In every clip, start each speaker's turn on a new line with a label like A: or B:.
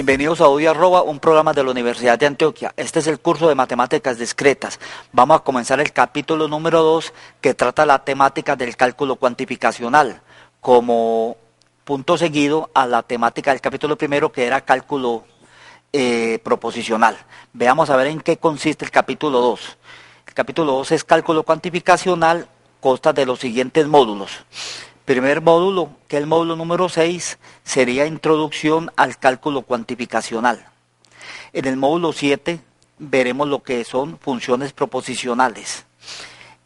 A: Bienvenidos a Audio Arroba, un programa de la Universidad de Antioquia. Este es el curso de Matemáticas Discretas. Vamos a comenzar el capítulo número 2, que trata la temática del cálculo cuantificacional, como punto seguido a la temática del capítulo primero, que era cálculo proposicional. Veamos a ver en qué consiste el capítulo 2. El capítulo 2 es cálculo cuantificacional, consta de los siguientes módulos. Primer módulo, que es el módulo número 6, sería introducción al cálculo cuantificacional. En el módulo 7 veremos lo que son funciones proposicionales.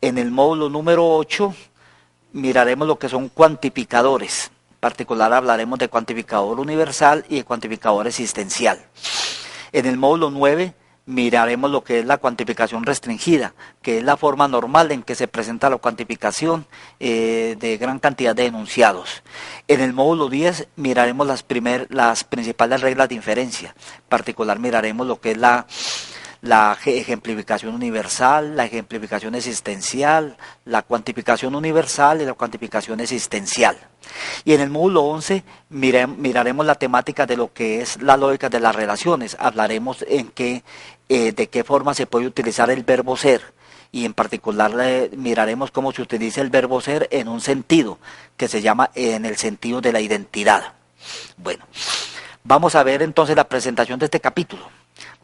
A: En el módulo número 8 miraremos lo que son cuantificadores. En particular hablaremos de cuantificador universal y de cuantificador existencial. En el módulo 9 miraremos lo que es la cuantificación restringida, que es la forma normal en que se presenta la cuantificación de gran cantidad de enunciados. En el módulo 10 miraremos las principales reglas de inferencia. En particular miraremos lo que es la ejemplificación universal, la ejemplificación existencial, la cuantificación universal y la cuantificación existencial. Y en el módulo 11 miraremos la temática de lo que es la lógica de las relaciones. Hablaremos de qué forma se puede utilizar el verbo ser, y en particular miraremos cómo se utiliza el verbo ser en un sentido que se llama en el sentido de la identidad. Bueno, vamos a ver entonces la presentación de este capítulo.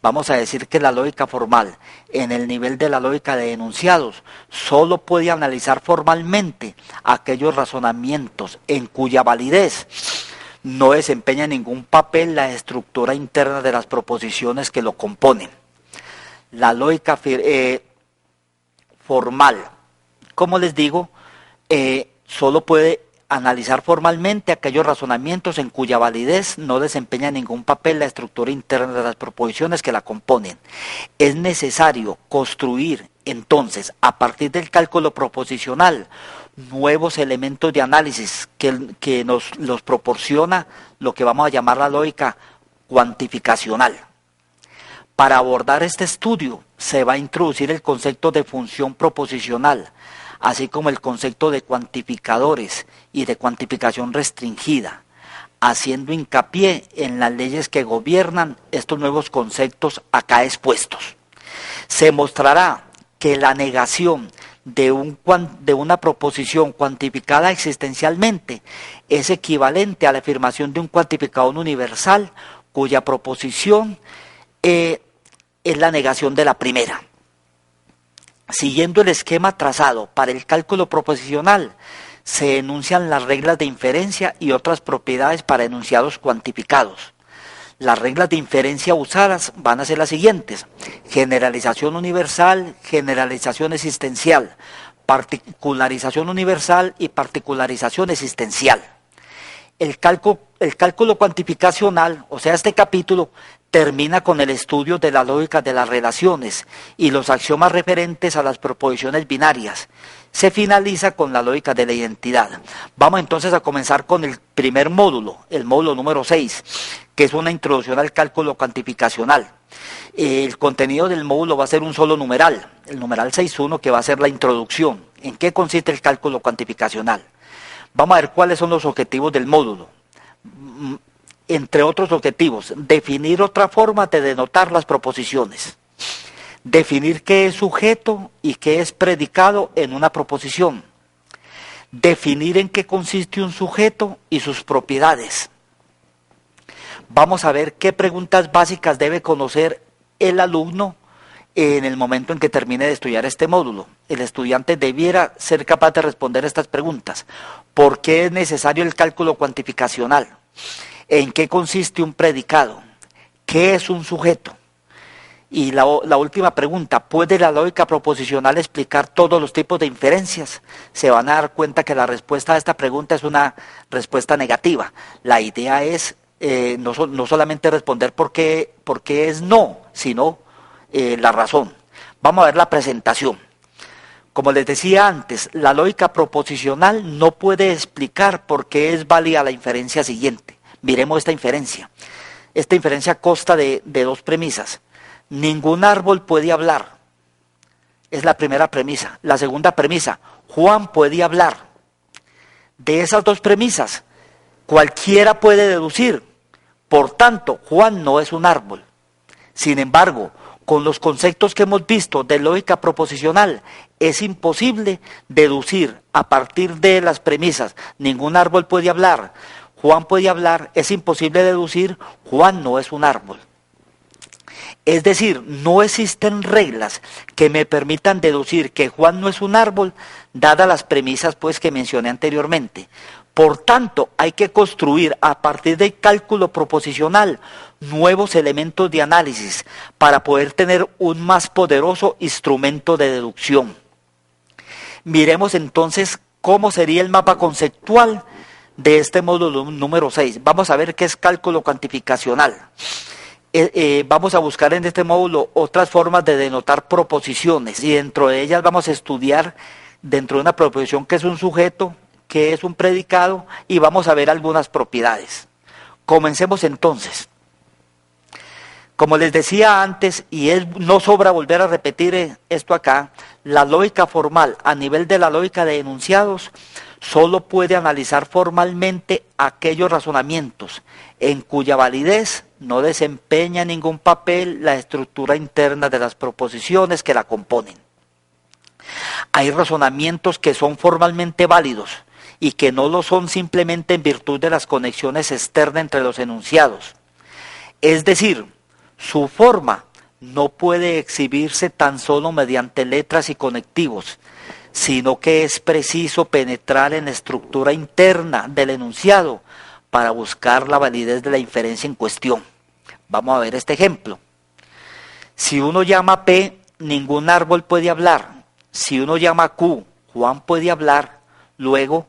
A: Vamos a decir que la lógica formal, en el nivel de la lógica de enunciados, solo puede analizar formalmente aquellos razonamientos en cuya validez no desempeña ningún papel la estructura interna de las proposiciones que lo componen. La lógica formal, como les digo, solo puede analizar formalmente aquellos razonamientos en cuya validez no desempeña ningún papel la estructura interna de las proposiciones que la componen. Es necesario construir, entonces, a partir del cálculo proposicional, nuevos elementos de análisis que nos los proporciona lo que vamos a llamar la lógica cuantificacional. Para abordar este estudio se va a introducir el concepto de función proposicional, así como el concepto de cuantificadores y de cuantificación restringida, haciendo hincapié en las leyes que gobiernan estos nuevos conceptos acá expuestos. Se mostrará que la negación de una proposición cuantificada existencialmente es equivalente a la afirmación de un cuantificador universal cuya proposición es la negación de la primera. Siguiendo el esquema trazado para el cálculo proposicional, se enuncian las reglas de inferencia y otras propiedades para enunciados cuantificados. Las reglas de inferencia usadas van a ser las siguientes: generalización universal, generalización existencial, particularización universal y particularización existencial. El cálculo cuantificacional, o sea, este capítulo, termina con el estudio de la lógica de las relaciones y los axiomas referentes a las proposiciones binarias. Se finaliza con la lógica de la identidad. Vamos entonces a comenzar con el primer módulo, el módulo número 6, que es una introducción al cálculo cuantificacional. El contenido del módulo va a ser un solo numeral, el numeral 6.1, que va a ser la introducción. ¿En qué consiste el cálculo cuantificacional? Vamos a ver cuáles son los objetivos del módulo. Entre otros objetivos, definir otra forma de denotar las proposiciones, definir qué es sujeto y qué es predicado en una proposición, definir en qué consiste un sujeto y sus propiedades. Vamos a ver qué preguntas básicas debe conocer el alumno en el momento en que termine de estudiar este módulo. El estudiante debiera ser capaz de responder estas preguntas. ¿Por qué es necesario el cálculo cuantificacional? ¿En qué consiste un predicado? ¿Qué es un sujeto? Y la última pregunta: ¿puede la lógica proposicional explicar todos los tipos de inferencias? Se van a dar cuenta que la respuesta a esta pregunta es una respuesta negativa. La idea es no solamente responder por qué es no, sino la razón. Vamos a ver la presentación. Como les decía antes, la lógica proposicional no puede explicar por qué es válida la inferencia siguiente. Miremos esta inferencia. Esta inferencia consta de dos premisas. Ningún árbol puede hablar. Es la primera premisa. La segunda premisa: Juan puede hablar. De esas dos premisas, cualquiera puede deducir Por tanto, Juan no es un árbol. Sin embargo, con los conceptos que hemos visto de lógica proposicional, es imposible deducir a partir de las premisas, ningún árbol puede hablar, Juan puede hablar, es imposible deducir, Juan no es un árbol. Es decir, no existen reglas que me permitan deducir que Juan no es un árbol, dadas las premisas pues que mencioné anteriormente. Por tanto, hay que construir a partir del cálculo proposicional nuevos elementos de análisis para poder tener un más poderoso instrumento de deducción. Miremos entonces cómo sería el mapa conceptual de este módulo número 6. Vamos a ver qué es cálculo cuantificacional. Vamos a buscar en este módulo otras formas de denotar proposiciones y dentro de ellas vamos a estudiar dentro de una proposición que es un sujeto, que es un predicado y vamos a ver algunas propiedades. Comencemos entonces. Como les decía antes, y no sobra volver a repetir esto acá, la lógica formal a nivel de la lógica de enunciados solo puede analizar formalmente aquellos razonamientos en cuya validez no desempeña ningún papel la estructura interna de las proposiciones que la componen. Hay razonamientos que son formalmente válidos y que no lo son simplemente en virtud de las conexiones externas entre los enunciados. Es decir, su forma no puede exhibirse tan solo mediante letras y conectivos, sino que es preciso penetrar en la estructura interna del enunciado para buscar la validez de la inferencia en cuestión. Vamos a ver este ejemplo. Si uno llama P, ningún árbol puede hablar. Si uno llama Q, Juan puede hablar. Luego,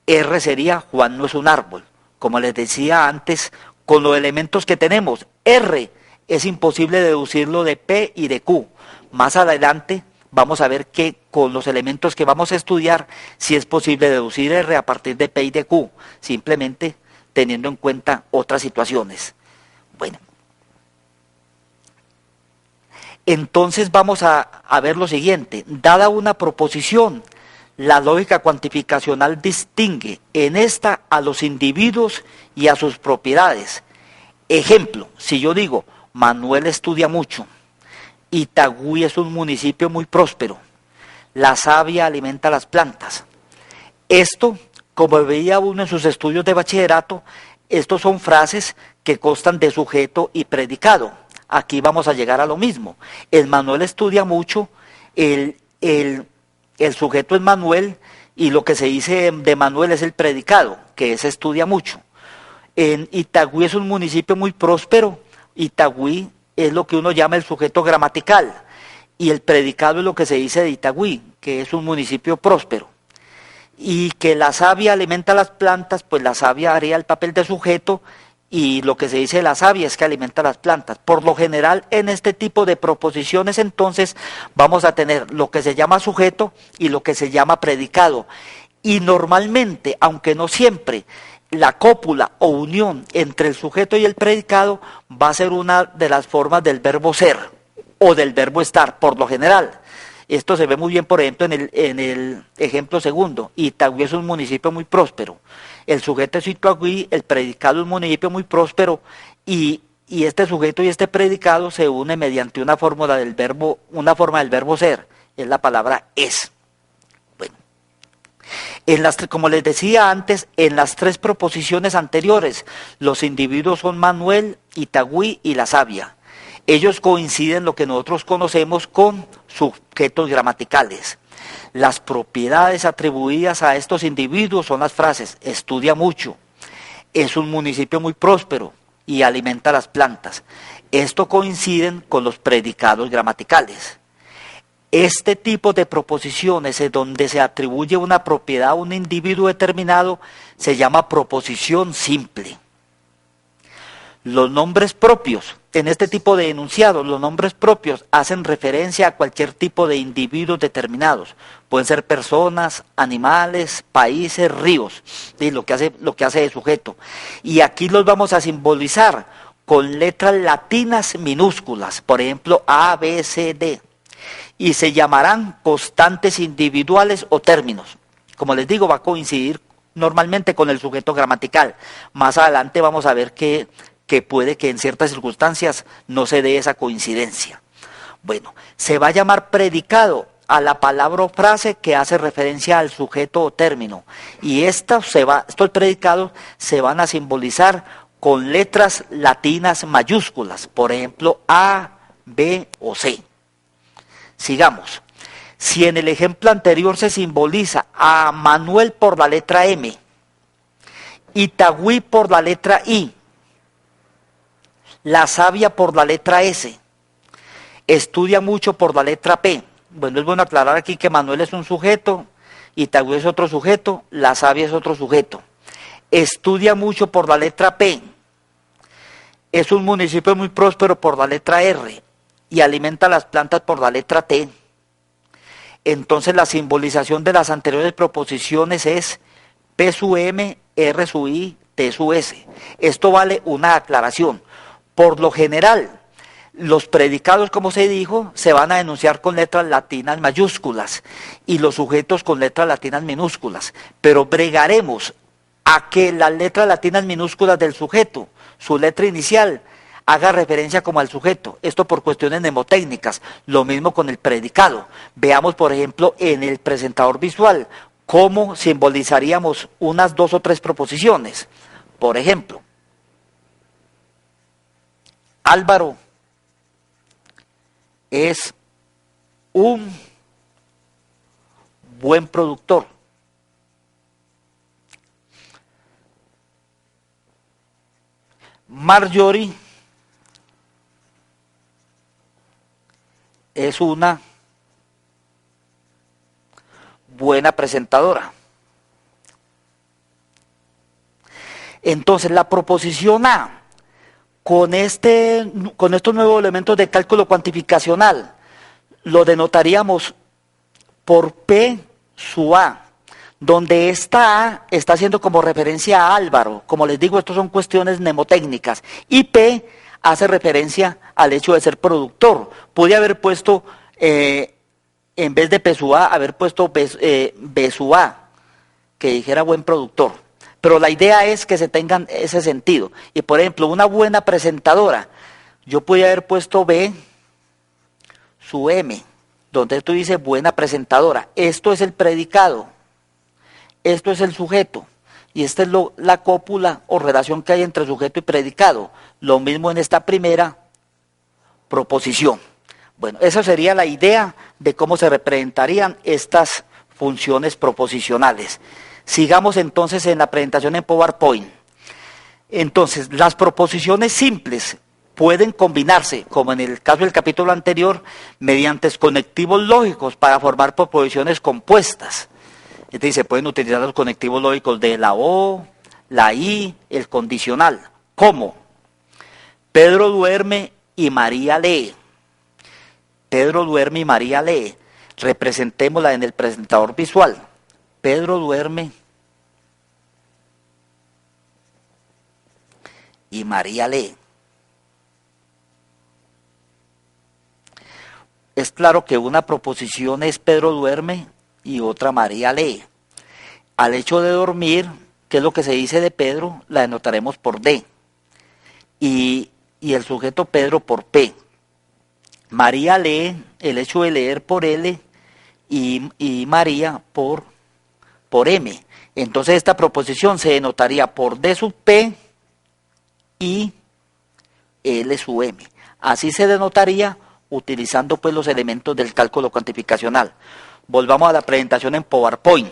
A: R sería Juan no es un árbol. Como les decía antes, con los elementos que tenemos, R es imposible deducirlo de P y de Q. Más adelante vamos a ver que con los elementos que vamos a estudiar, sí es posible deducir R a partir de P y de Q, simplemente teniendo en cuenta otras situaciones. Bueno, entonces vamos a ver lo siguiente. Dada una proposición, la lógica cuantificacional distingue en esta a los individuos y a sus propiedades. Ejemplo, si yo digo, Manuel estudia mucho, Itagüí es un municipio muy próspero, la savia alimenta las plantas. Esto, como veía uno en sus estudios de bachillerato, estos son frases que constan de sujeto y predicado. Aquí vamos a llegar a lo mismo. El Manuel estudia mucho, el sujeto es Manuel y lo que se dice de Manuel es el predicado, que es estudia mucho. En Itagüí es un municipio muy próspero. Itagüí es lo que uno llama el sujeto gramatical y el predicado es lo que se dice de Itagüí, que es un municipio próspero. Y que la savia alimenta las plantas, pues la savia haría el papel de sujeto y lo que se dice de la savia es que alimenta las plantas. Por lo general, en este tipo de proposiciones, entonces, vamos a tener lo que se llama sujeto y lo que se llama predicado. Y normalmente, aunque no siempre, la cópula o unión entre el sujeto y el predicado va a ser una de las formas del verbo ser o del verbo estar, por lo general. Esto se ve muy bien, por ejemplo, en el ejemplo segundo. Itagüí es un municipio muy próspero. El sujeto es Itagüí, el predicado es un municipio muy próspero y este sujeto y este predicado se unen mediante una forma del verbo ser, es la palabra es. Bueno, como les decía antes, en las tres proposiciones anteriores, los individuos son Manuel, Itagüí y la savia. Ellos coinciden lo que nosotros conocemos con sujetos gramaticales. Las propiedades atribuidas a estos individuos son las frases, estudia mucho, es un municipio muy próspero y alimenta las plantas. Esto coinciden con los predicados gramaticales. Este tipo de proposiciones en donde se atribuye una propiedad a un individuo determinado se llama proposición simple. Los nombres propios, en este tipo de enunciados, los nombres propios hacen referencia a cualquier tipo de individuos determinados. Pueden ser personas, animales, países, ríos, ¿sí? lo que hace de sujeto. Y aquí los vamos a simbolizar con letras latinas minúsculas, por ejemplo, A, B, C, D. Y se llamarán constantes individuales o términos. Como les digo, va a coincidir normalmente con el sujeto gramatical. Más adelante vamos a ver qué que puede que en ciertas circunstancias no se dé esa coincidencia. Bueno, se va a llamar predicado a la palabra o frase que hace referencia al sujeto o término. Y estos predicados se van a simbolizar con letras latinas mayúsculas, por ejemplo, A, B o C. Sigamos. Si en el ejemplo anterior se simboliza a Manuel por la letra M, Itagüí por la letra I, La Sabia por la letra S, Estudia mucho por la letra P. Bueno, es bueno aclarar aquí que Manuel es un sujeto, Itagüí es otro sujeto, La Sabia es otro sujeto. Estudia mucho por la letra P. Es un municipio muy próspero por la letra R y alimenta las plantas por la letra T. Entonces la simbolización de las anteriores proposiciones es P su M, R su I, T su S. Esto vale una aclaración. Por lo general, los predicados, como se dijo, se van a enunciar con letras latinas mayúsculas y los sujetos con letras latinas minúsculas. Pero bregaremos a que las letras latinas minúsculas del sujeto, su letra inicial, haga referencia como al sujeto. Esto por cuestiones mnemotécnicas. Lo mismo con el predicado. Veamos, por ejemplo, en el presentador visual, cómo simbolizaríamos unas 2 o 3 proposiciones. Por ejemplo, Álvaro es un buen productor. Marjorie es una buena presentadora. Entonces, la proposición A, con estos nuevos elementos de cálculo cuantificacional, lo denotaríamos por P su A, donde esta A está haciendo como referencia a Álvaro. Como les digo, estos son cuestiones mnemotécnicas. Y P hace referencia al hecho de ser productor. Pude haber puesto, en vez de P su A, haber puesto B su A, que dijera buen productor. Pero la idea es que se tengan ese sentido. Y por ejemplo, una buena presentadora, yo pude haber puesto B su M, donde esto dice buena presentadora. Esto es el predicado, esto es el sujeto, y esta es la cópula o relación que hay entre sujeto y predicado. Lo mismo en esta primera proposición. Bueno, esa sería la idea de cómo se representarían estas funciones proposicionales. Sigamos entonces en la presentación en PowerPoint. Entonces, las proposiciones simples pueden combinarse, como en el caso del capítulo anterior, mediante conectivos lógicos para formar proposiciones compuestas. Es decir, se pueden utilizar los conectivos lógicos de la O, la I, el condicional. ¿Cómo? Pedro duerme y María lee. Pedro duerme y María lee. Representémosla en el presentador visual. Pedro duerme y María lee. Es claro que una proposición es Pedro duerme y otra María lee. Al hecho de dormir, ¿qué es lo que se dice de Pedro? La denotaremos por D. Y el sujeto Pedro por P. María lee, el hecho de leer por L y María por M. Entonces esta proposición se denotaría por D sub P y L sub M. Así se denotaría utilizando pues los elementos del cálculo cuantificacional. Volvamos a la presentación en PowerPoint.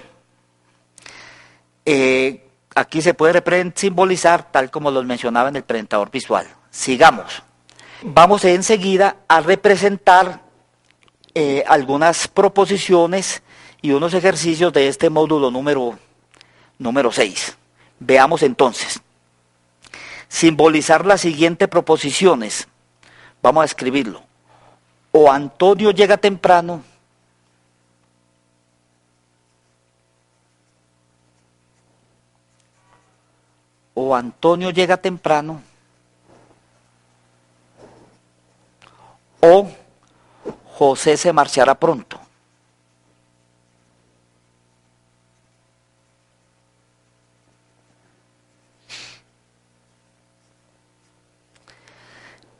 A: Aquí se puede simbolizar tal como los mencionaba en el presentador visual. Sigamos. Vamos enseguida a representar algunas proposiciones y unos ejercicios de este módulo número 6. Veamos entonces. Simbolizar las siguientes proposiciones. Vamos a escribirlo. O Antonio llega temprano, o Antonio llega temprano, o José se marchará pronto.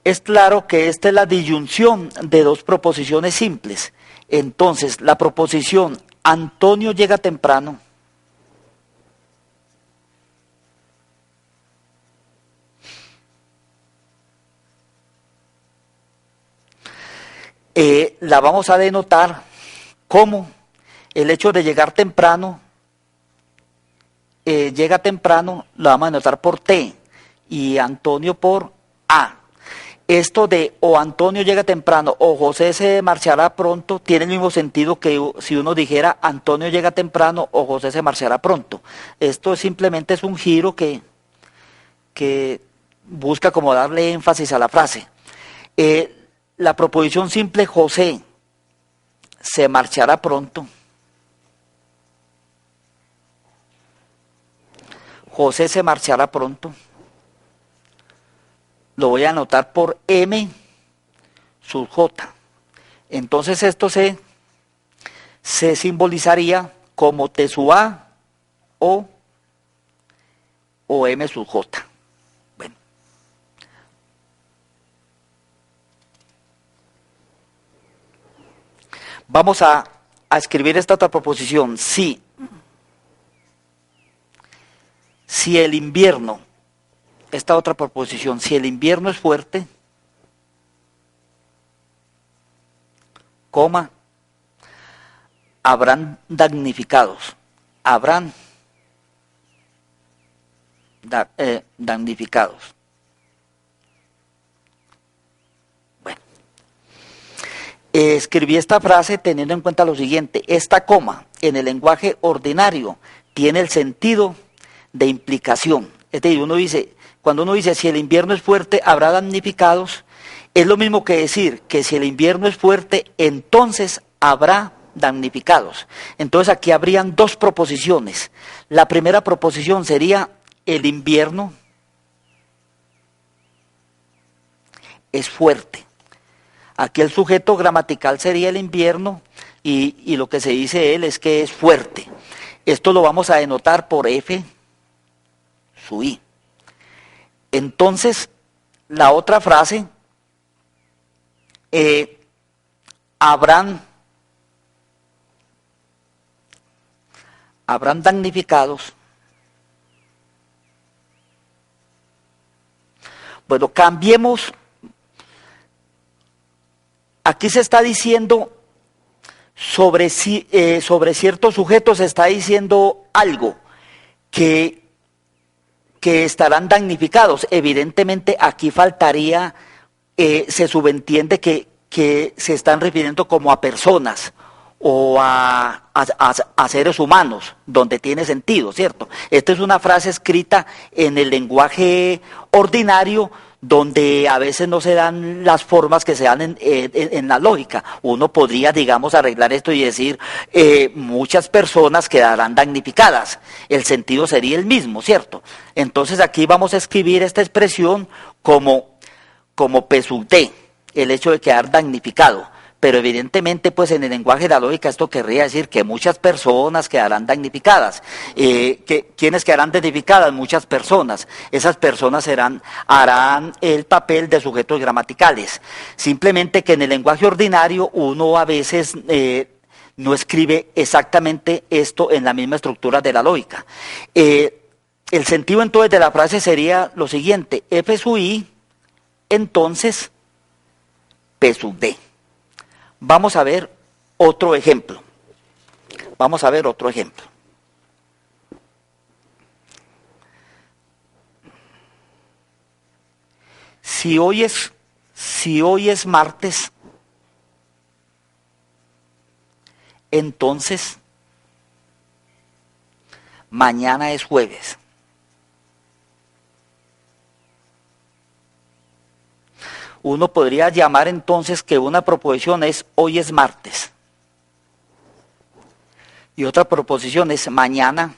A: Es claro que esta es la disyunción de dos proposiciones simples. Entonces, la proposición Antonio llega temprano la vamos a denotar como el hecho de llegar temprano, llega temprano, lo vamos a denotar por T y Antonio por A. Esto de o Antonio llega temprano o José se marchará pronto tiene el mismo sentido que si uno dijera Antonio llega temprano o José se marchará pronto. Esto simplemente es un giro que busca como darle énfasis a la frase. La proposición simple José se marchará pronto. José se marchará pronto. Lo voy a anotar por M sub J. Entonces esto se simbolizaría como T sub A o M sub J. Bueno. Vamos a escribir esta otra proposición. Si el invierno, esta otra proposición, si el invierno es fuerte, coma, habrán damnificados. Habrán damnificados. Bueno. Escribí esta frase teniendo en cuenta lo siguiente. Esta coma en el lenguaje ordinario tiene el sentido de implicación. Es decir, cuando uno dice si el invierno es fuerte, habrá damnificados, es lo mismo que decir que si el invierno es fuerte, entonces habrá damnificados. Entonces aquí habrían dos proposiciones. La primera proposición sería el invierno es fuerte. Aquí el sujeto gramatical sería el invierno y lo que se dice él es que es fuerte. Esto lo vamos a denotar por F su I. Entonces, la otra frase, habrán damnificados. Bueno, cambiemos. Aquí se está diciendo sobre ciertos sujetos, se está diciendo algo que estarán damnificados. Evidentemente aquí faltaría, se subentiende que se están refiriendo como a personas o a seres humanos, donde tiene sentido, ¿cierto? Esta es una frase escrita en el lenguaje ordinario, donde a veces no se dan las formas que se dan en la lógica. Uno podría, digamos, arreglar esto y decir, muchas personas quedarán damnificadas. El sentido sería el mismo, ¿cierto? Entonces aquí vamos a escribir esta expresión como pesudé, el hecho de quedar damnificado. Pero evidentemente, pues en el lenguaje de la lógica esto querría decir que muchas personas quedarán damnificadas. ¿Quiénes quedarán damnificadas? Muchas personas. Esas personas harán el papel de sujetos gramaticales. Simplemente que en el lenguaje ordinario uno a veces no escribe exactamente esto en la misma estructura de la lógica. El sentido entonces de la frase sería lo siguiente: F sub I, entonces P sub D. Vamos a ver otro ejemplo. Si hoy es martes, entonces mañana es jueves. Uno podría llamar entonces que una proposición es hoy es martes. Y otra proposición es mañana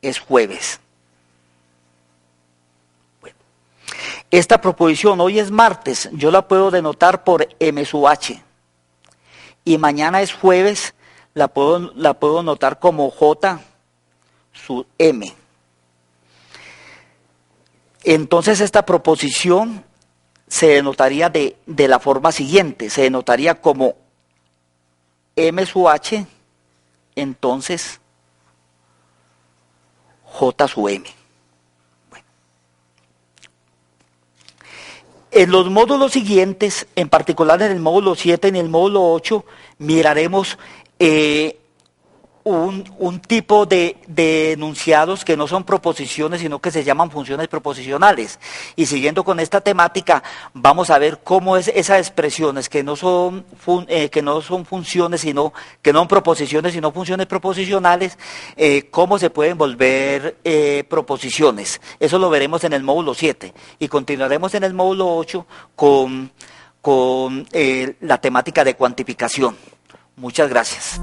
A: es jueves. Bueno, esta proposición hoy es martes, yo la puedo denotar por M sub H. Y mañana es jueves, la puedo notar como J sub M. Entonces esta proposición se denotaría de la forma siguiente, se denotaría como M sub H, entonces J sub M. Bueno. En los módulos siguientes, en particular en el módulo 7 y en el módulo 8, miraremos un tipo de enunciados que no son proposiciones, sino que se llaman funciones proposicionales. Y siguiendo con esta temática, vamos a ver cómo es esas expresiones que no son funciones, sino que no son proposiciones, sino funciones proposicionales, cómo se pueden volver proposiciones. Eso lo veremos en el módulo 7 y continuaremos en el módulo 8 con la temática de cuantificación. Muchas gracias.